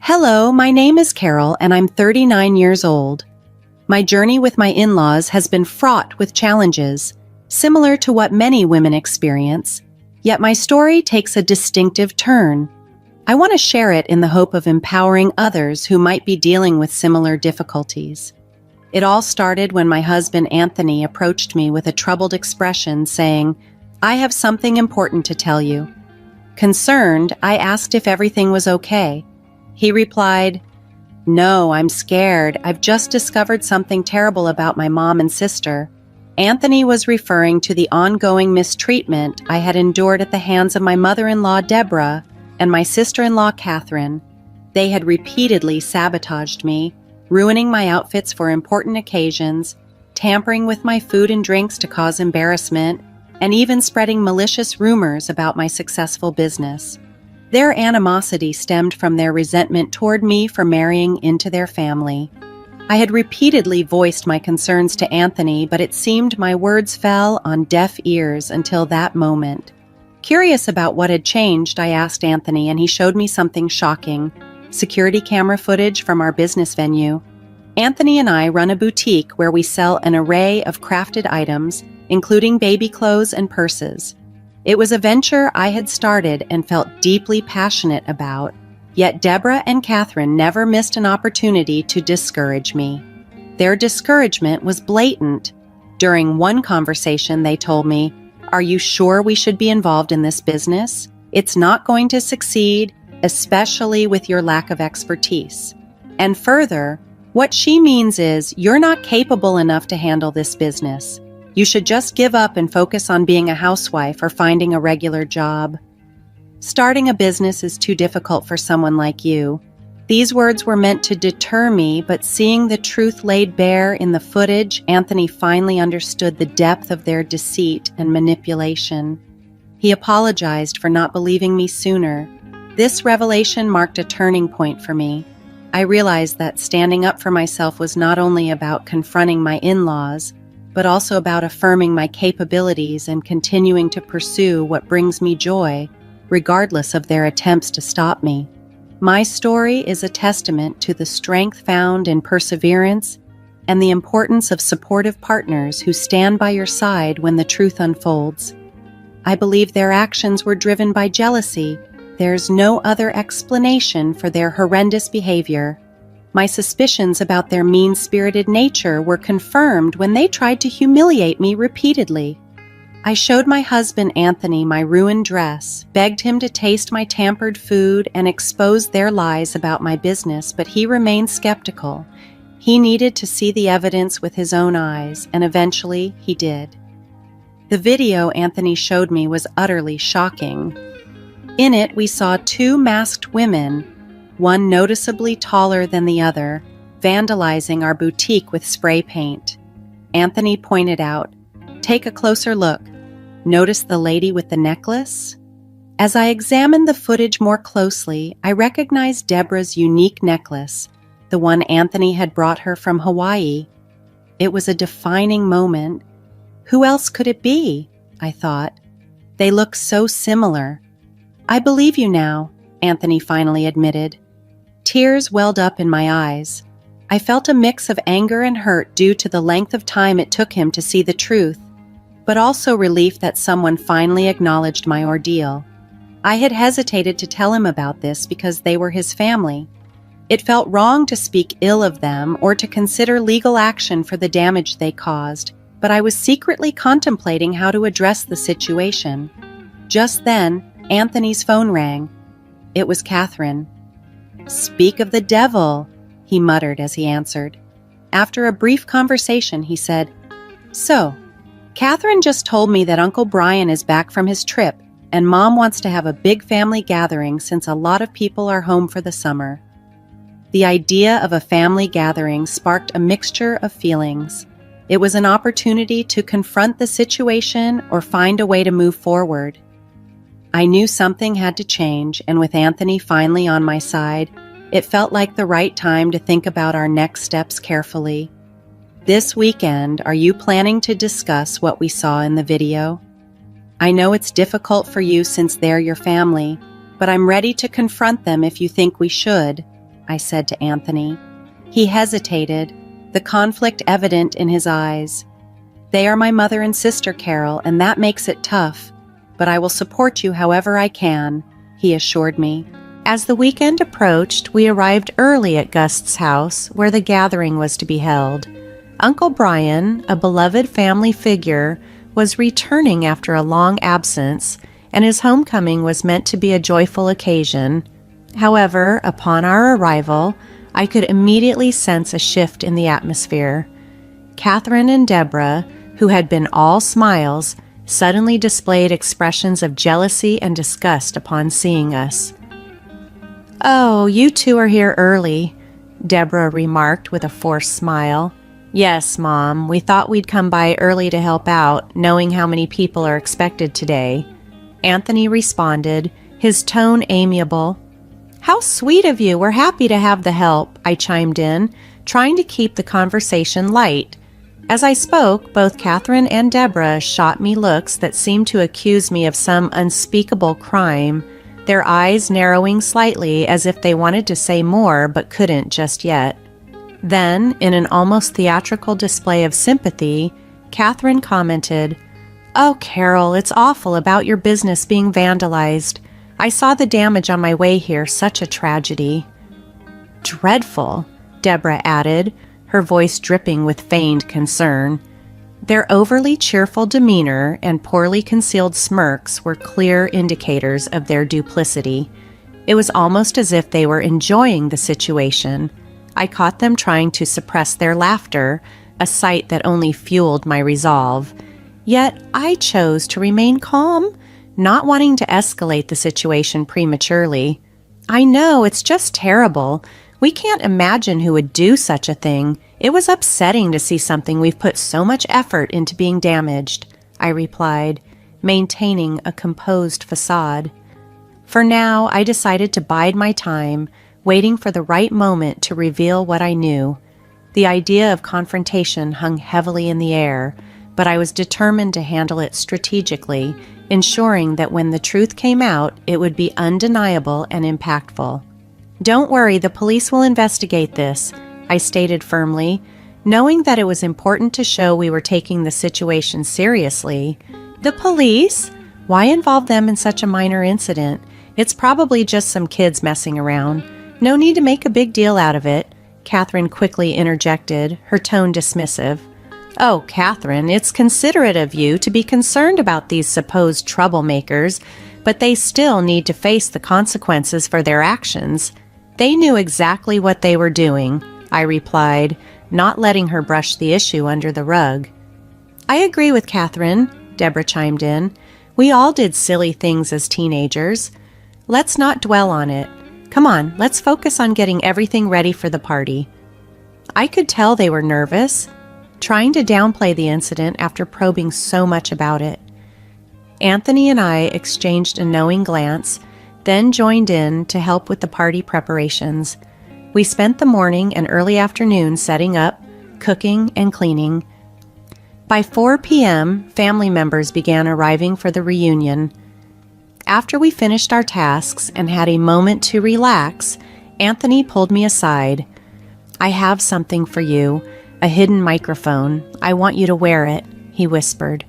Hello, my name is Carol and I'm 39 years old. My journey with my in-laws has been fraught with challenges, similar to what many women experience, yet my story takes a distinctive turn. I want to share it in the hope of empowering others who might be dealing with similar difficulties. It all started when my husband Anthony approached me with a troubled expression saying, "I have something important to tell you." Concerned, I asked if everything was okay. He replied, "No, I'm scared. I've just discovered something terrible about my mom and sister." Anthony was referring to the ongoing mistreatment I had endured at the hands of my mother-in-law, Deborah, and my sister-in-law, Catherine. They had repeatedly sabotaged me, ruining my outfits for important occasions, tampering with my food and drinks to cause embarrassment, and even spreading malicious rumors about my successful business. Their animosity stemmed from their resentment toward me for marrying into their family. I had repeatedly voiced my concerns to Anthony, but it seemed my words fell on deaf ears until that moment. Curious about what had changed, I asked Anthony, and he showed me something shocking: security camera footage from our business venue. Anthony and I run a boutique where we sell an array of crafted items, including baby clothes and purses. It was a venture I had started and felt deeply passionate about, yet Deborah and Catherine never missed an opportunity to discourage me. Their discouragement was blatant. During one conversation, they told me, "Are you sure we should be involved in this business? It's not going to succeed, especially with your lack of expertise." And further, what she means is, "You're not capable enough to handle this business. You should just give up and focus on being a housewife or finding a regular job. Starting a business is too difficult for someone like you." These words were meant to deter me, but seeing the truth laid bare in the footage, Anthony finally understood the depth of their deceit and manipulation. He apologized for not believing me sooner. This revelation marked a turning point for me. I realized that standing up for myself was not only about confronting my in-laws, but also about affirming my capabilities and continuing to pursue what brings me joy, regardless of their attempts to stop me. My story is a testament to the strength found in perseverance and the importance of supportive partners who stand by your side when the truth unfolds. I believe their actions were driven by jealousy. There's no other explanation for their horrendous behavior. My suspicions about their mean-spirited nature were confirmed when they tried to humiliate me repeatedly. I showed my husband Anthony my ruined dress, begged him to taste my tampered food, and exposed their lies about my business, but he remained skeptical. He needed to see the evidence with his own eyes, and eventually he did. The video Anthony showed me was utterly shocking. In it, we saw two masked women, one noticeably taller than the other, vandalizing our boutique with spray paint. Anthony pointed out, "Take a closer look. Notice the lady with the necklace?" As I examined the footage more closely, I recognized Deborah's unique necklace, the one Anthony had brought her from Hawaii. It was a defining moment. Who else could it be? I thought. They look so similar. "I believe you now," Anthony finally admitted. Tears welled up in my eyes. I felt a mix of anger and hurt due to the length of time it took him to see the truth, but also relief that someone finally acknowledged my ordeal. I had hesitated to tell him about this because they were his family. It felt wrong to speak ill of them or to consider legal action for the damage they caused, but I was secretly contemplating how to address the situation. Just then, Anthony's phone rang. It was Catherine. "Speak of the devil," he muttered as he answered. After a brief conversation, he said, "So, Catherine just told me that Uncle Brian is back from his trip, and Mom wants to have a big family gathering since a lot of people are home for the summer." The idea of a family gathering sparked a mixture of feelings. It was an opportunity to confront the situation or find a way to move forward. I knew something had to change, and with Anthony finally on my side, it felt like the right time to think about our next steps carefully. This weekend, are you planning to discuss what we saw in the video? I know it's difficult for you since they're your family, but I'm ready to confront them if you think we should. I said to Anthony. He hesitated, the conflict evident in his eyes. They are my mother and sister, Carol, and that makes it tough, but I will support you however I can, he assured me. As the weekend approached, we arrived early at Gust's house, where the gathering was to be held. Uncle Brian, a beloved family figure, was returning after a long absence, and his homecoming was meant to be a joyful occasion. However, upon our arrival, I could immediately sense a shift in the atmosphere. Catherine and Deborah, who had been all smiles, suddenly displayed expressions of jealousy and disgust upon seeing us. "Oh, you two are here early," Deborah remarked with a forced smile. "Yes, Mom, we thought we'd come by early to help out, knowing how many people are expected today," Anthony responded, his tone amiable. "How sweet of you, we're happy to have the help," I chimed in, trying to keep the conversation light. As I spoke, both Catherine and Deborah shot me looks that seemed to accuse me of some unspeakable crime, their eyes narrowing slightly as if they wanted to say more but couldn't just yet. Then, in an almost theatrical display of sympathy, Catherine commented, "Oh, Carol, it's awful about your business being vandalized. I saw the damage on my way here, such a tragedy." "Dreadful," Deborah added, her voice dripping with feigned concern. Their overly cheerful demeanor and poorly concealed smirks were clear indicators of their duplicity. It was almost as if they were enjoying the situation. I caught them trying to suppress their laughter, a sight that only fueled my resolve. Yet I chose to remain calm, not wanting to escalate the situation prematurely. "I know, it's just terrible. We can't imagine who would do such a thing. It was upsetting to see something we've put so much effort into being damaged," I replied, maintaining a composed facade. For now, I decided to bide my time, waiting for the right moment to reveal what I knew. The idea of confrontation hung heavily in the air, but I was determined to handle it strategically, ensuring that when the truth came out, it would be undeniable and impactful. "Don't worry, the police will investigate this," I stated firmly, knowing that it was important to show we were taking the situation seriously. "The police? Why involve them in such a minor incident? It's probably just some kids messing around. No need to make a big deal out of it," Catherine quickly interjected, her tone dismissive. "Oh, Catherine, it's considerate of you to be concerned about these supposed troublemakers, but they still need to face the consequences for their actions. They knew exactly what they were doing," I replied, not letting her brush the issue under the rug. "I agree with Catherine," Deborah chimed in. "We all did silly things as teenagers. Let's not dwell on it. Come on, let's focus on getting everything ready for the party." I could tell they were nervous, trying to downplay the incident after probing so much about it. Anthony and I exchanged a knowing glance, then joined in to help with the party preparations. We spent the morning and early afternoon setting up, cooking, and cleaning. By 4 p.m., family members began arriving for the reunion. After we finished our tasks and had a moment to relax, Anthony pulled me aside. "I have something for you, a hidden microphone. I want you to wear it," he whispered.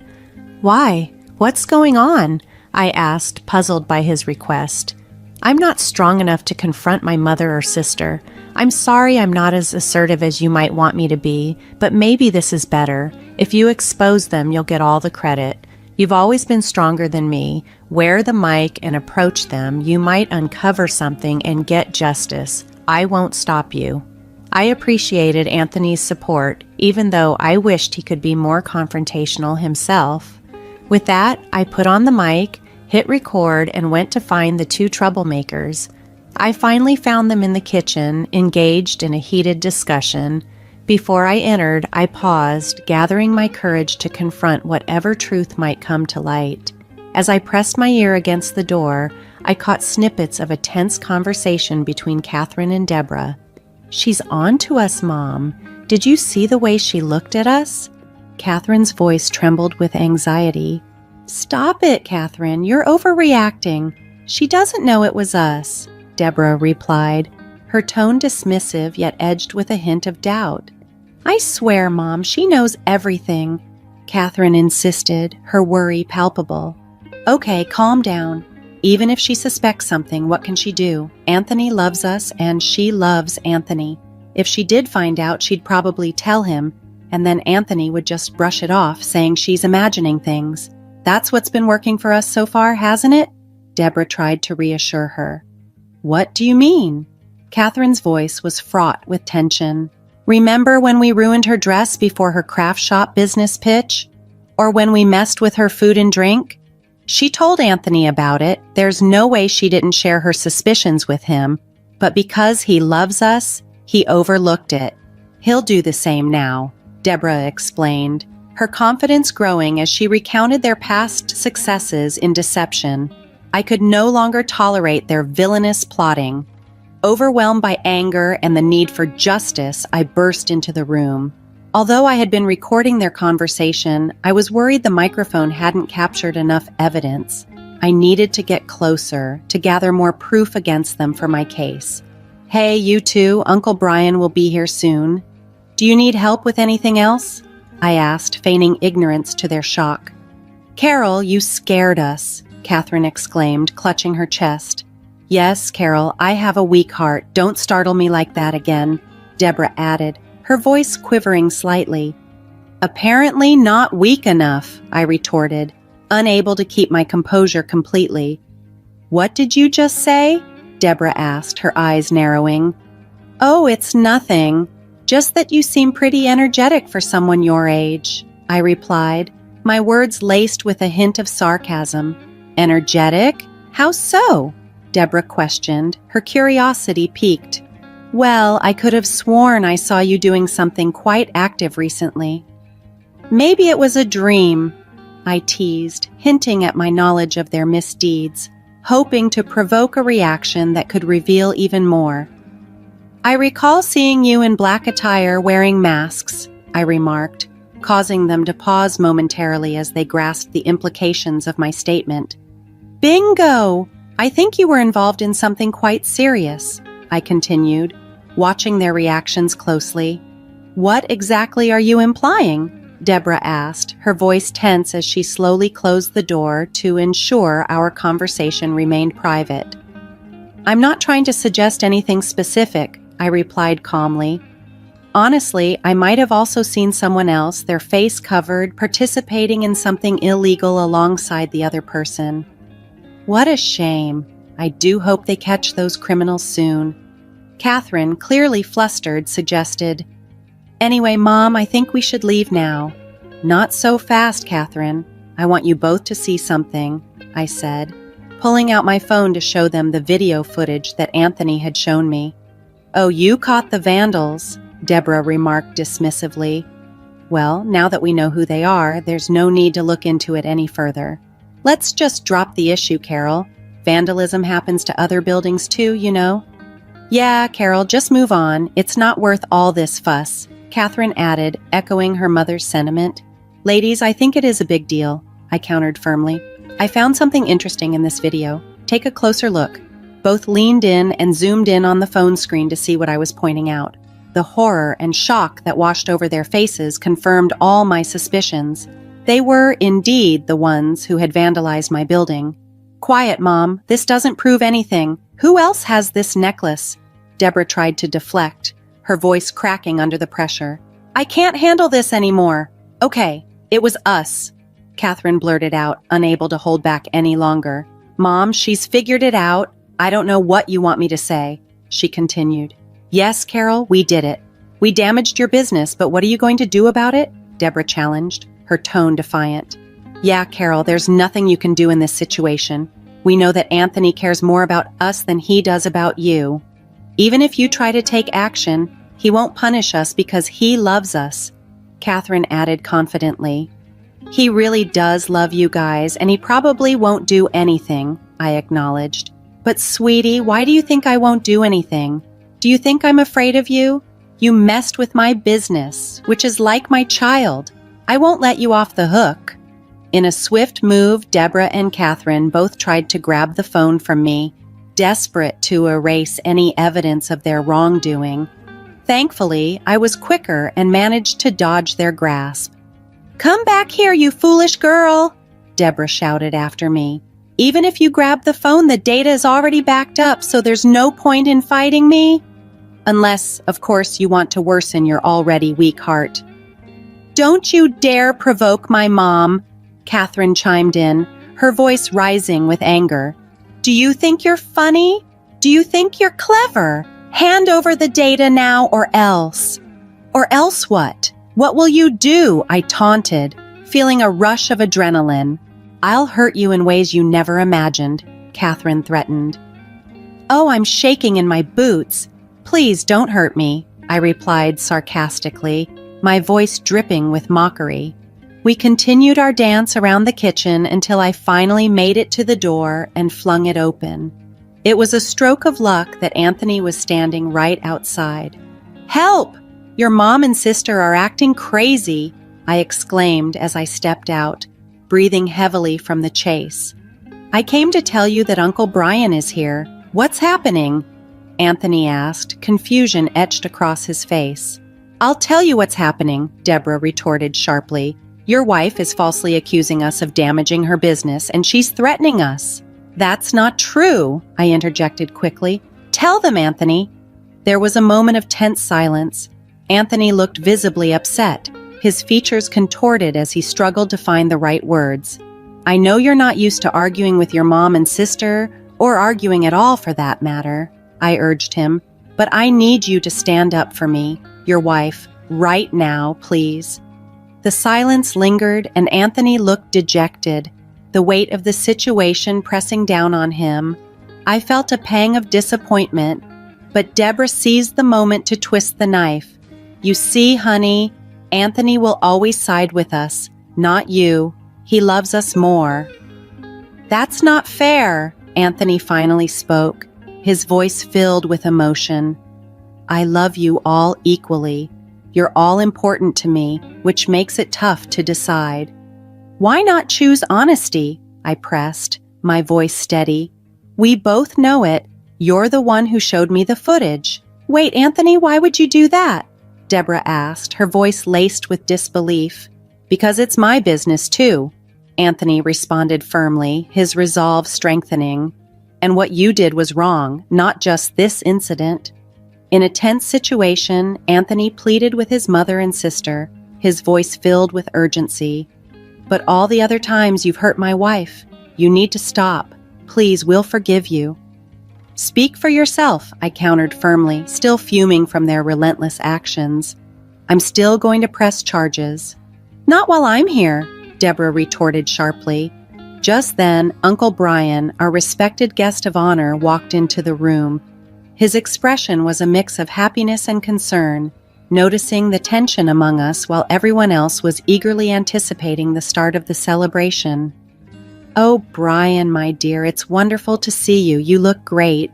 "Why? What's going on?" I asked, puzzled by his request. "I'm not strong enough to confront my mother or sister. I'm sorry I'm not as assertive as you might want me to be, but maybe this is better. If you expose them, you'll get all the credit. You've always been stronger than me. Wear the mic and approach them. You might uncover something and get justice. I won't stop you." I appreciated Anthony's support, even though I wished he could be more confrontational himself. With that, I put on the mic, hit record, and went to find the two troublemakers. I finally found them in the kitchen, engaged in a heated discussion. Before I entered, I paused, gathering my courage to confront whatever truth might come to light. As I pressed my ear against the door, I caught snippets of a tense conversation between Catherine and Deborah. "She's on to us, Mom. Did you see the way she looked at us?" Catherine's voice trembled with anxiety. "Stop it, Catherine. You're overreacting. She doesn't know it was us," Deborah replied, her tone dismissive yet edged with a hint of doubt. "I swear, Mom, she knows everything," Catherine insisted, her worry palpable. "Okay, calm down. Even if she suspects something, what can she do? Anthony loves us, and she loves Anthony. If she did find out, she'd probably tell him, and then Anthony would just brush it off, saying she's imagining things. That's what's been working for us so far, hasn't it?" Deborah tried to reassure her. "What do you mean?" Catherine's voice was fraught with tension. "Remember when we ruined her dress before her craft shop business pitch? Or when we messed with her food and drink? She told Anthony about it. There's no way she didn't share her suspicions with him, but because he loves us, he overlooked it. He'll do the same now," Deborah explained, her confidence growing as she recounted their past successes in deception. "I could no longer tolerate their villainous plotting." Overwhelmed by anger and the need for justice, I burst into the room. Although I had been recording their conversation, I was worried the microphone hadn't captured enough evidence. I needed to get closer, to gather more proof against them for my case. "Hey, you two, Uncle Brian will be here soon. Do you need help with anything else?" I asked, feigning ignorance to their shock. "Carol, you scared us," Catherine exclaimed, clutching her chest. "Yes, Carol, I have a weak heart. Don't startle me like that again," Deborah added, her voice quivering slightly. "Apparently not weak enough," I retorted, unable to keep my composure completely. "What did you just say?" Deborah asked, her eyes narrowing. "Oh, it's nothing. Just that you seem pretty energetic for someone your age," I replied, my words laced with a hint of sarcasm. "Energetic? How so?" Deborah questioned, her curiosity piqued. "Well, I could have sworn I saw you doing something quite active recently." "Maybe it was a dream," I teased, hinting at my knowledge of their misdeeds, hoping to provoke a reaction that could reveal even more. "I recall seeing you in black attire wearing masks," I remarked, causing them to pause momentarily as they grasped the implications of my statement. "Bingo! I think you were involved in something quite serious," I continued, watching their reactions closely. "What exactly are you implying?" Deborah asked, her voice tense as she slowly closed the door to ensure our conversation remained private. "I'm not trying to suggest anything specific," I replied calmly. "Honestly, I might have also seen someone else, their face covered, participating in something illegal alongside the other person." "What a shame. I do hope they catch those criminals soon." Catherine, clearly flustered, suggested, "Anyway, Mom, I think we should leave now." "Not so fast, Catherine. I want you both to see something," I said, pulling out my phone to show them the video footage that Anthony had shown me. "Oh, you caught the vandals," Deborah remarked dismissively. "Well, now that we know who they are, there's no need to look into it any further. Let's just drop the issue, Carol. Vandalism happens to other buildings too, you know." "Yeah, Carol, just move on. It's not worth all this fuss," Catherine added, echoing her mother's sentiment. "Ladies, I think it is a big deal," I countered firmly. "I found something interesting in this video. Take a closer look." Both leaned in and zoomed in on the phone screen to see what I was pointing out. The horror and shock that washed over their faces confirmed all my suspicions. They were, indeed, the ones who had vandalized my building. "Quiet, Mom. This doesn't prove anything. Who else has this necklace?" Deborah tried to deflect, her voice cracking under the pressure. "I can't handle this anymore." "Okay, it was us," Catherine blurted out, unable to hold back any longer. "Mom, she's figured it out. I don't know what you want me to say," she continued. "Yes, Carol, we did it. We damaged your business, but what are you going to do about it?" Deborah challenged, her tone defiant. "Yeah, Carol, there's nothing you can do in this situation. We know that Anthony cares more about us than he does about you. Even if you try to take action, he won't punish us because he loves us," Catherine added confidently. "He really does love you guys, and he probably won't do anything," I acknowledged. "But sweetie, why do you think I won't do anything? Do you think I'm afraid of you? You messed with my business, which is like my child. I won't let you off the hook." In a swift move, Deborah and Catherine both tried to grab the phone from me. desperate to erase any evidence of their wrongdoing. Thankfully, I was quicker and managed to dodge their grasp. "Come back here, you foolish girl," Deborah shouted after me. "Even if you grab the phone, the data is already backed up, so there's no point in fighting me. Unless, of course, you want to worsen your already weak heart." "Don't you dare provoke my mom," Catherine chimed in, her voice rising with anger. "Do you think you're funny? Do you think you're clever? Hand over the data now or else." "Or else what? What will you do?" I taunted, feeling a rush of adrenaline. "I'll hurt you in ways you never imagined," Catherine threatened. "Oh, I'm shaking in my boots. Please don't hurt me," I replied sarcastically, my voice dripping with mockery. We continued our dance around the kitchen until I finally made it to the door and flung it open. It was a stroke of luck that Anthony was standing right outside. "Help! Your mom and sister are acting crazy," I exclaimed as I stepped out, breathing heavily from the chase. "I came to tell you that Uncle Brian is here. What's happening?" Anthony asked, confusion etched across his face. "I'll tell you what's happening," Deborah retorted sharply. "Your wife is falsely accusing us of damaging her business, and she's threatening us." "That's not true," I interjected quickly. "Tell them, Anthony." There was a moment of tense silence. Anthony looked visibly upset, his features contorted as he struggled to find the right words. "I know you're not used to arguing with your mom and sister, or arguing at all for that matter," I urged him, "but I need you to stand up for me, your wife, right now, please." The silence lingered, and Anthony looked dejected, the weight of the situation pressing down on him. I felt a pang of disappointment, but Deborah seized the moment to twist the knife. "You see, honey, Anthony will always side with us, not you. He loves us more." "That's not fair," Anthony finally spoke, his voice filled with emotion. "I love you all equally. You're all important to me, which makes it tough to decide." "Why not choose honesty?" I pressed, my voice steady. "We both know it. You're the one who showed me the footage." "Wait, Anthony, why would you do that?" Deborah asked, her voice laced with disbelief. "Because it's my business, too," Anthony responded firmly, his resolve strengthening. "And what you did was wrong, not just this incident." In a tense situation, Anthony pleaded with his mother and sister, his voice filled with urgency. "But all the other times you've hurt my wife. You need to stop. Please, we'll forgive you." "Speak for yourself," I countered firmly, still fuming from their relentless actions. "I'm still going to press charges." "Not while I'm here," Deborah retorted sharply. Just then, Uncle Brian, our respected guest of honor, walked into the room. His expression was a mix of happiness and concern, noticing the tension among us while everyone else was eagerly anticipating the start of the celebration. "Oh, Brian, my dear, it's wonderful to see you. You look great.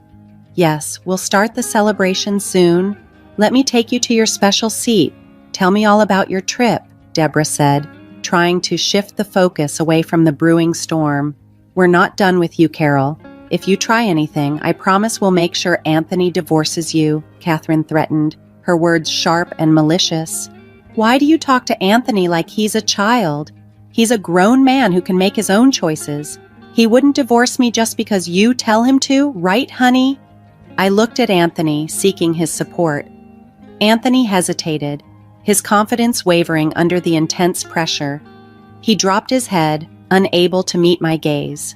Yes, we'll start the celebration soon. Let me take you to your special seat. Tell me all about your trip," Deborah said, trying to shift the focus away from the brewing storm. "We're not done with you, Carol. If you try anything, I promise we'll make sure Anthony divorces you," Catherine threatened, her words sharp and malicious. "Why do you talk to Anthony like he's a child? He's a grown man who can make his own choices. He wouldn't divorce me just because you tell him to, right, honey?" I looked at Anthony, seeking his support. Anthony hesitated, his confidence wavering under the intense pressure. He dropped his head, unable to meet my gaze.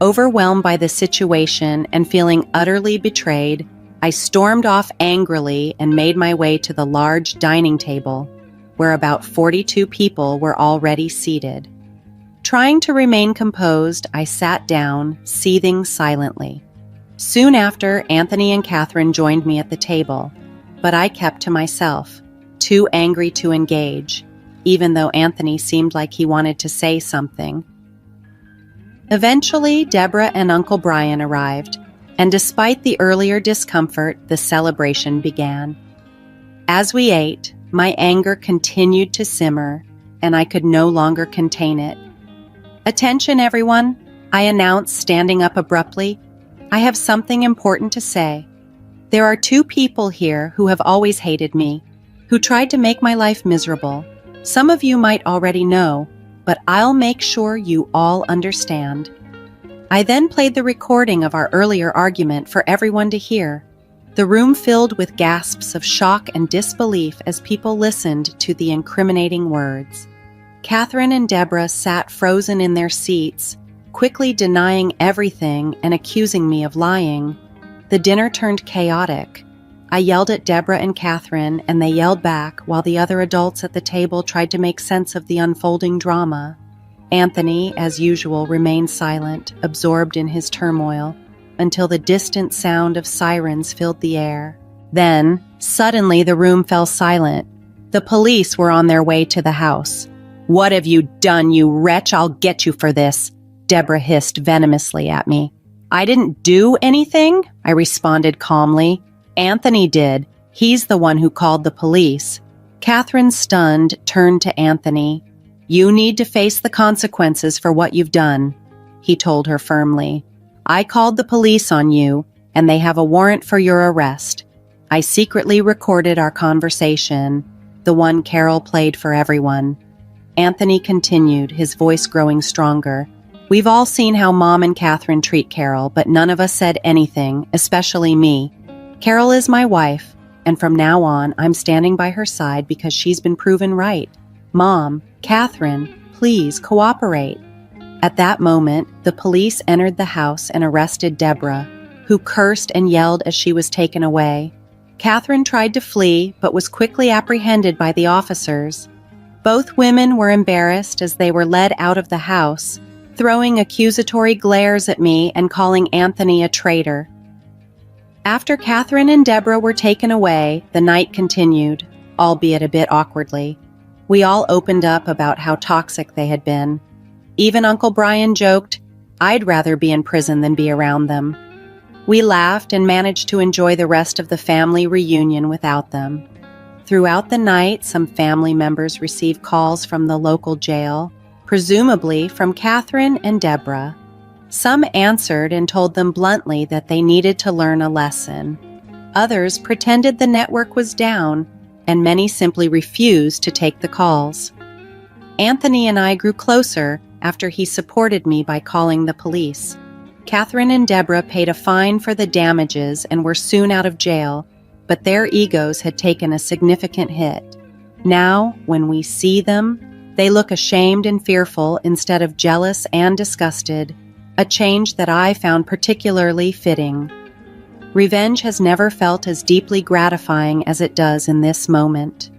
Overwhelmed by the situation and feeling utterly betrayed, I stormed off angrily and made my way to the large dining table, where about 42 people were already seated. Trying to remain composed, I sat down, seething silently. Soon after, Anthony and Catherine joined me at the table, but I kept to myself, too angry to engage, even though Anthony seemed like he wanted to say something. Eventually, Deborah and Uncle Brian arrived, and despite the earlier discomfort, the celebration began. As we ate, my anger continued to simmer, and I could no longer contain it. "Attention, everyone," I announced, standing up abruptly. I have something important to say. There are 2 people here who have always hated me, who tried to make my life miserable. Some of you might already know, but I'll make sure you all understand. I then played the recording of our earlier argument for everyone to hear. The room filled with gasps of shock and disbelief as people listened to the incriminating words. Catherine and Deborah sat frozen in their seats, quickly denying everything and accusing me of lying. The dinner turned chaotic. I yelled at Deborah and Catherine, and they yelled back while the other adults at the table tried to make sense of the unfolding drama. Anthony, as usual, remained silent, absorbed in his turmoil, until the distant sound of sirens filled the air. Then, suddenly, the room fell silent. The police were on their way to the house. "What have you done, you wretch? I'll get you for this," Deborah hissed venomously at me. "I didn't do anything," I responded calmly. "Anthony did. He's the one who called the police." Catherine, stunned, turned to Anthony. "You need to face the consequences for what you've done," he told her firmly. "I called the police on you, and they have a warrant for your arrest. I secretly recorded our conversation, the one Carol played for everyone." Anthony continued, his voice growing stronger. "We've all seen how Mom and Catherine treat Carol, but none of us said anything, especially me. Carol is my wife, and from now on, I'm standing by her side because she's been proven right. Mom, Catherine, please cooperate." At that moment, the police entered the house and arrested Deborah, who cursed and yelled as she was taken away. Catherine tried to flee, but was quickly apprehended by the officers. Both women were embarrassed as they were led out of the house, throwing accusatory glares at me and calling Anthony a traitor. After Catherine and Deborah were taken away, the night continued, albeit a bit awkwardly. We all opened up about how toxic they had been. Even Uncle Brian joked, "I'd rather be in prison than be around them." We laughed and managed to enjoy the rest of the family reunion without them. Throughout the night, some family members received calls from the local jail, presumably from Catherine and Deborah. Some answered and told them bluntly that they needed to learn a lesson. Others pretended the network was down, and many simply refused to take the calls. Anthony and I grew closer after he supported me by calling the police. Catherine and Deborah paid a fine for the damages and were soon out of jail, but their egos had taken a significant hit. Now, when we see them, they look ashamed and fearful instead of jealous and disgusted, a change that I found particularly fitting. Revenge has never felt as deeply gratifying as it does in this moment.